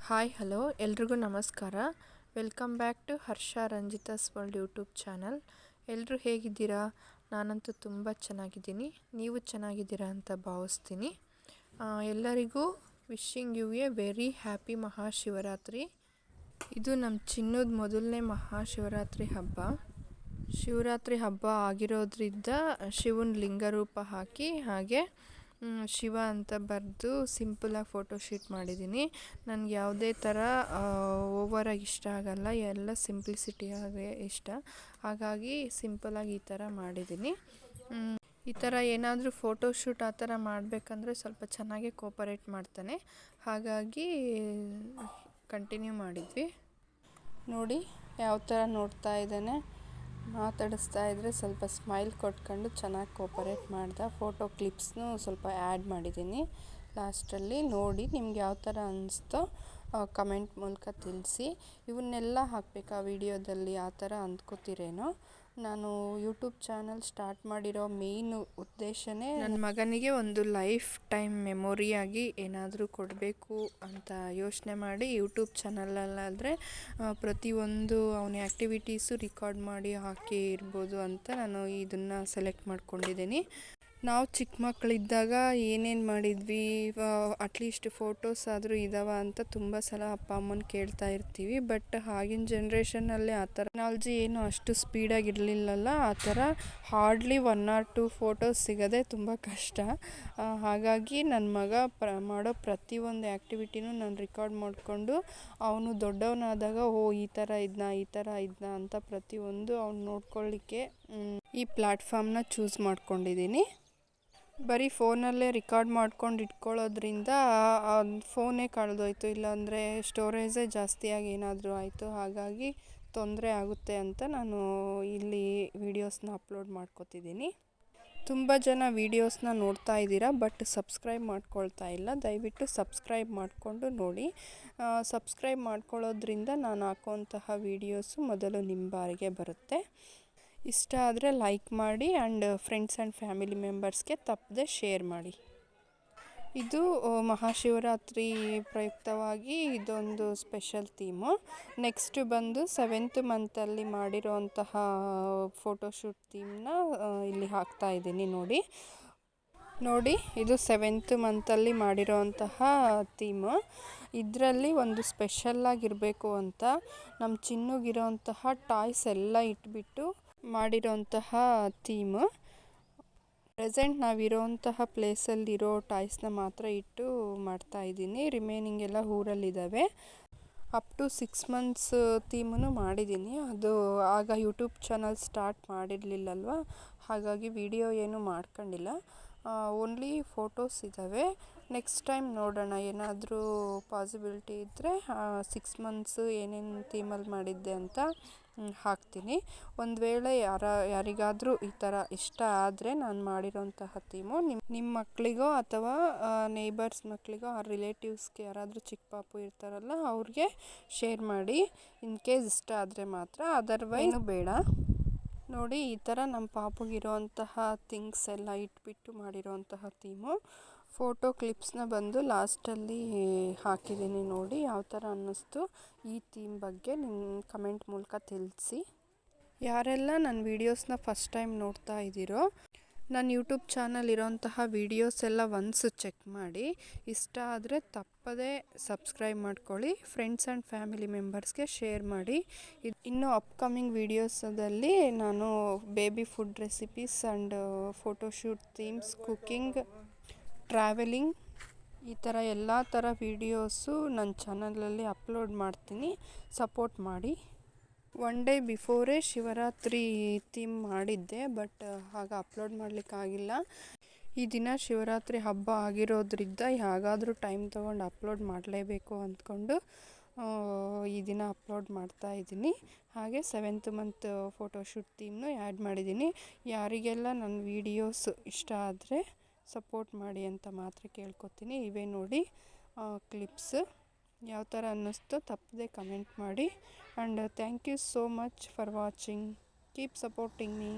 Hi hello ಎಲ್ರಿಗೂ ನಮಸ್ಕಾರ. Welcome back to Harsha Ranjitha's world YouTube channel. ಎಲ್ಲರೂ ಹೇಗಿದ್ದೀರಾ? ನಾನಂತೂ ತುಂಬ ಚೆನ್ನಾಗಿದ್ದೀನಿ. ನೀವು ಚೆನ್ನಾಗಿದ್ದೀರಾ ಅಂತ ಭಾವಿಸ್ತೀನಿ. ಎಲ್ಲರಿಗೂ wishing you a very happy Mahashivratri. ಇದು ನಮ್ಮ ಚಿನ್ನದ ಮೊದಲನೇ ಮಹಾಶಿವರಾತ್ರಿ ಹಬ್ಬ. ಶಿವರಾತ್ರಿ ಹಬ್ಬ ಆಗಿರೋದ್ರಿಂದ ಶಿವನ ಲಿಂಗರೂಪ ಹಾಕಿ ಹಾಗೆ ಶಿವ ಅಂತ ಬರೆದು ಸಿಂಪಲಾಗಿ ಫೋಟೋಶೂಟ್ ಮಾಡಿದ್ದೀನಿ. ನನಗೆ ಯಾವುದೇ ಥರ ಓವರಾಗಿ ಇಷ್ಟ ಆಗಲ್ಲ, ಎಲ್ಲ ಸಿಂಪ್ಲಿಸಿಟಿಯಾಗಿ ಇಷ್ಟ. ಹಾಗಾಗಿ ಸಿಂಪಲಾಗಿ ಈ ಥರ ಮಾಡಿದ್ದೀನಿ. ಈ ಥರ ಏನಾದರೂ ಫೋಟೋಶೂಟ್ ಆ ಥರ ಮಾಡಬೇಕಂದ್ರೆ ಸ್ವಲ್ಪ ಚೆನ್ನಾಗೇ ಕೋಪರೇಟ್ ಮಾಡ್ತಾನೆ. ಹಾಗಾಗಿ ಕಂಟಿನ್ಯೂ ಮಾಡಿದ್ವಿ. ನೋಡಿ ಯಾವ ಥರ ನೋಡ್ತಾ ಇದ್ದಾನೆ, ಮಾತಾಡಿಸ್ತಾ ಇದ್ದರೆ ಸ್ವಲ್ಪ ಸ್ಮೈಲ್ ಕೊಟ್ಕೊಂಡು ಚೆನ್ನಾಗಿ ಕೋಪರೇಟ್ ಮಾಡ್ದೆ. ಫೋಟೋ ಕ್ಲಿಪ್ಸ್ನೂ ಸ್ವಲ್ಪ ಆ್ಯಡ್ ಮಾಡಿದ್ದೀನಿ ಲಾಸ್ಟಲ್ಲಿ. ನೋಡಿ ನಿಮ್ಗೆ ಯಾವ ಥರ ಅನ್ನಿಸ್ತೋ ಕಮೆಂಟ್ ಮೂಲಕ ತಿಳಿಸಿ. ಇವನ್ನೆಲ್ಲ ಹಾಕಬೇಕಾ ವಿಡಿಯೋದಲ್ಲಿ ಆ ಥರ ಅಂದ್ಕೋತಿರೇನೋ. ನಾನು ಯೂಟ್ಯೂಬ್ ಚಾನಲ್ ಸ್ಟಾರ್ಟ್ ಮಾಡಿರೋ ಮೇಯ್ನ್ ಉದ್ದೇಶನೇ ನನ್ನ ಮಗನಿಗೆ ಒಂದು ಲೈಫ್ ಟೈಮ್ ಮೆಮೊರಿಯಾಗಿ ಏನಾದರೂ ಕೊಡಬೇಕು ಅಂತ ಯೋಚನೆ ಮಾಡಿ ಯೂಟ್ಯೂಬ್ ಚಾನಲಲ್ಲಾದರೆ ಪ್ರತಿಯೊಂದು ಅವನ ಆ್ಯಕ್ಟಿವಿಟೀಸು ರೆಕಾರ್ಡ್ ಮಾಡಿ ಹಾಕಿ ಇರ್ಬೋದು ಅಂತ ನಾನು ಇದನ್ನು ಸೆಲೆಕ್ಟ್ ಮಾಡ್ಕೊಂಡಿದ್ದೀನಿ. ನಾವು ಚಿಕ್ಕ ಮಕ್ಕಳಿದ್ದಾಗ ಏನೇನು ಮಾಡಿದ್ವಿ, ಅಟ್ಲೀಸ್ಟ್ ಫೋಟೋಸ್ ಆದರೂ ಇದ್ದಾವ ಅಂತ ತುಂಬ ಸಲ ಅಪ್ಪ ಅಮ್ಮನ ಕೇಳ್ತಾ ಇರ್ತೀವಿ. ಬಟ್ ಆಗಿನ ಜನ್ರೇಷನಲ್ಲಿ ಆ ಥರ ಟೆಕ್ನಾಲಜಿ ಏನು ಅಷ್ಟು ಸ್ಪೀಡಾಗಿರಲಿಲ್ಲಲ್ಲ. ಆ ಥರ ಹಾರ್ಡ್ಲಿ 1 or 2 ಫೋಟೋಸ್ ಸಿಗೋದೇ ತುಂಬ ಕಷ್ಟ. ಹಾಗಾಗಿ ನನ್ನ ಮಗ ಮಾಡೋ ಪ್ರತಿಯೊಂದು ಆ್ಯಕ್ಟಿವಿಟಿನೂ ನಾನು ರೆಕಾರ್ಡ್ ಮಾಡಿಕೊಂಡು ಅವನು ದೊಡ್ಡವನಾದಾಗ ಈ ಥರ ಇದನ್ನ ಅಂತ ಪ್ರತಿಯೊಂದು ಅವ್ನು ನೋಡ್ಕೊಳ್ಳಿಕ್ಕೆ ಈ ಪ್ಲ್ಯಾಟ್ಫಾರ್ಮ್ನ ಚೂಸ್ ಮಾಡ್ಕೊಂಡಿದ್ದೀನಿ. ಬರೀ ಫೋನಲ್ಲೇ ರೆಕಾರ್ಡ್ ಮಾಡ್ಕೊಂಡು ಇಟ್ಕೊಳ್ಳೋದ್ರಿಂದ ಫೋನೇ ಕಳೆದೋಯ್ತು, ಇಲ್ಲಾಂದರೆ ಸ್ಟೋರೇಜೇ ಜಾಸ್ತಿಯಾಗಿ ಏನಾದರೂ ಆಯಿತು. ಹಾಗಾಗಿ ತೊಂದರೆ ಆಗುತ್ತೆ ಅಂತ ನಾನು ಇಲ್ಲಿ ವೀಡಿಯೋಸ್ನ ಅಪ್ಲೋಡ್ ಮಾಡ್ಕೋತಿದ್ದೀನಿ. ತುಂಬ ಜನ ವೀಡಿಯೋಸ್ನ ನೋಡ್ತಾ ಇದ್ದೀರಾ, ಬಟ್ ಸಬ್ಸ್ಕ್ರೈಬ್ ಮಾಡ್ಕೊಳ್ತಾ ಇಲ್ಲ. ದಯವಿಟ್ಟು ಸಬ್ಸ್ಕ್ರೈಬ್ ಮಾಡಿಕೊಂಡು ನೋಡಿ. ಸಬ್ಸ್ಕ್ರೈಬ್ ಮಾಡ್ಕೊಳ್ಳೋದ್ರಿಂದ ನಾನು ಹಾಕೋಂತಹ ವೀಡಿಯೋಸು ಮೊದಲು ನಿಮ್ಮ ಬಾರಿಗೆ ಬರುತ್ತೆ. ಇಷ್ಟ ಆದರೆ ಲೈಕ್ ಮಾಡಿ ಆ್ಯಂಡ್ ಫ್ರೆಂಡ್ಸ್ ಆ್ಯಂಡ್ ಫ್ಯಾಮಿಲಿ ಮೆಂಬರ್ಸ್ಗೆ ತಪ್ಪದೆ ಶೇರ್ ಮಾಡಿ. ಇದು ಮಹಾಶಿವರಾತ್ರಿ ಪ್ರಯುಕ್ತವಾಗಿ ಇದೊಂದು ಸ್ಪೆಷಲ್ ಥೀಮು. ನೆಕ್ಸ್ಟ್ ಬಂದು 7th ಮಂತಲ್ಲಿ ಮಾಡಿರೋಂತಹ ಫೋಟೋಶೂಟ್ ಥೀಮ್ನ ಇಲ್ಲಿ ಹಾಕ್ತಾ ಇದ್ದೀನಿ. ನೋಡಿ ಇದು 7th ಮಂತಲ್ಲಿ ಮಾಡಿರೋಂತಹ ಥೀಮು. ಇದರಲ್ಲಿ ಒಂದು ಸ್ಪೆಷಲ್ಲಾಗಿರಬೇಕು ಅಂತ ನಮ್ಮ ಚಿನ್ನಗಿರೋಂತಹ ಟಾಯ್ಸ್ ಎಲ್ಲ ಇಟ್ಬಿಟ್ಟು ಮಾಡಿರೋಂತಹ ಥೀಮು. ಪ್ರೆಸೆಂಟ್ ನಾವಿರೋಂತಹ ಪ್ಲೇಸಲ್ಲಿರೋ ಟಾಯ್ಸ್ನ ಮಾತ್ರ ಇಟ್ಟು ಮಾಡ್ತಾಯಿದ್ದೀನಿ. ರಿಮೈನಿಂಗ್ ಎಲ್ಲ ಊರಲ್ಲಿದ್ದಾವೆ. ಅಪ್ ಟು 6 months ಥೀಮನ್ನು ಮಾಡಿದ್ದೀನಿ. ಅದು ಆಗ ಯೂಟ್ಯೂಬ್ ಚಾನಲ್ ಸ್ಟಾರ್ಟ್ ಮಾಡಿರಲಿಲ್ಲಲ್ವ, ಹಾಗಾಗಿ ವಿಡಿಯೋ ಏನೂ ಮಾಡ್ಕೊಂಡಿಲ್ಲ. ಓನ್ಲಿ ಫೋಟೋಸ್ ಇದ್ದಾವೆ. ನೆಕ್ಸ್ಟ್ ಟೈಮ್ ನೋಡೋಣ, ಏನಾದರೂ ಪಾಸಿಬಿಲಿಟಿ ಇದ್ದರೆ 6 months ಏನೇನು ಥೀಮಲ್ಲಿ ಮಾಡಿದ್ದೆ ಅಂತ ಹಾಕ್ತೀನಿ. ಒಂದು ವೇಳೆ ಯಾರಿಗಾದರೂ ಈ ಥರ ಇಷ್ಟ ಆದರೆ ನಾನು ಮಾಡಿರೋಂತಹ ಥೀಮು ನಿಮ್ಮ ಮಕ್ಕಳಿಗೋ ಅಥವಾ ನೇಬರ್ಸ್ ಮಕ್ಕಳಿಗೋ ಆ ರಿಲೇಟಿವ್ಸ್ಗೆ ಯಾರಾದರೂ ಚಿಕ್ಕ ಪಾಪು ಇರ್ತಾರಲ್ಲ ಅವ್ರಿಗೆ ಶೇರ್ ಮಾಡಿ. ಇನ್ ಕೇಸ್ ಇಷ್ಟ ಆದರೆ ಮಾತ್ರ, ಅದರ್ವೈಸ್ ಬೇಡ. ನೋಡಿ ಈ ಥರ ನಮ್ಮ ಪಾಪುಗಿರೋಂತಹ ಥಿಂಗ್ಸ್ ಎಲ್ಲ ಇಟ್ಬಿಟ್ಟು ಮಾಡಿರೋಂತಹ ಥೀಮು. ಫೋಟೋ ಕ್ಲಿಪ್ಸ್ನ ಬಂದು ಲಾಸ್ಟಲ್ಲಿ ಹಾಕಿದ್ದೀನಿ. ನೋಡಿ ಯಾವ ಥರ ಅನ್ನಿಸ್ತು ಈ ಥೀಮ್ ಬಗ್ಗೆ ನಿಮ್ಮ ಕಮೆಂಟ್ ಮೂಲಕ ತಿಳಿಸಿ. ಯಾರೆಲ್ಲ ನನ್ನ ವೀಡಿಯೋಸ್ನ ಫಸ್ಟ್ ಟೈಮ್ ನೋಡ್ತಾ ಇದ್ದೀರೋ, ನನ್ನ ಯೂಟ್ಯೂಬ್ ಚಾನಲ್ ಇರೋಂತಹ ವೀಡಿಯೋಸ್ ಎಲ್ಲ ಒನ್ಸ್ ಚೆಕ್ ಮಾಡಿ. ಇಷ್ಟ ಆದರೆ ತಪ್ಪದೇ ಸಬ್ಸ್ಕ್ರೈಬ್ ಮಾಡ್ಕೊಳ್ಳಿ. ಫ್ರೆಂಡ್ಸ್ ಆ್ಯಂಡ್ ಫ್ಯಾಮಿಲಿ ಮೆಂಬರ್ಸ್ಗೆ ಶೇರ್ ಮಾಡಿ. ಇನ್ನು ಅಪ್ಕಮಿಂಗ್ ವೀಡಿಯೋಸದಲ್ಲಿ ನಾನು baby food recipes and photoshoot themes, cooking, travelling ಈ ಥರ ಎಲ್ಲ ಥರ ವೀಡಿಯೋಸು ನನ್ನ ಚಾನಲಲ್ಲಿ ಅಪ್ಲೋಡ್ ಮಾಡ್ತೀನಿ. ಸಪೋರ್ಟ್ ಮಾಡಿ. 1 day ಬಿಫೋರೇ ಶಿವರಾತ್ರಿ ಥೀಮ್ ಮಾಡಿದ್ದೆ, ಬಟ್ ಆಗ ಅಪ್ಲೋಡ್ ಮಾಡಲಿಕ್ಕಾಗಿಲ್ಲ. ಈ ದಿನ ಶಿವರಾತ್ರಿ ಹಬ್ಬ ಆಗಿರೋದ್ರಿಂದ ಹೇಗಾದರೂ ಟೈಮ್ ತೊಗೊಂಡು ಅಪ್ಲೋಡ್ ಮಾಡಲೇಬೇಕು ಅಂದ್ಕೊಂಡು ಈ ದಿನ ಅಪ್ಲೋಡ್ ಮಾಡ್ತಾ ಇದ್ದೀನಿ. ಹಾಗೆ 7th month ಫೋಟೋಶೂಟ್ ಥೀಮ್ನು ಆ್ಯಡ್ ಮಾಡಿದ್ದೀನಿ. ಯಾರಿಗೆಲ್ಲ ನನ್ನ ವೀಡಿಯೋಸ್ ಇಷ್ಟ ಆದರೆ ಸಪೋರ್ಟ್ ಮಾಡಿ ಅಂತ ಮಾತ್ರ ಕೇಳ್ಕೊತೀನಿ. ಇವೇ ನೋಡಿ ಕ್ಲಿಪ್ಸ್. ಯಾವ ಥರ ಅನ್ನಿಸ್ತೋ ತಪ್ಪದೆ ಕಮೆಂಟ್ ಮಾಡಿ. And thank you so much for watching. Keep supporting me.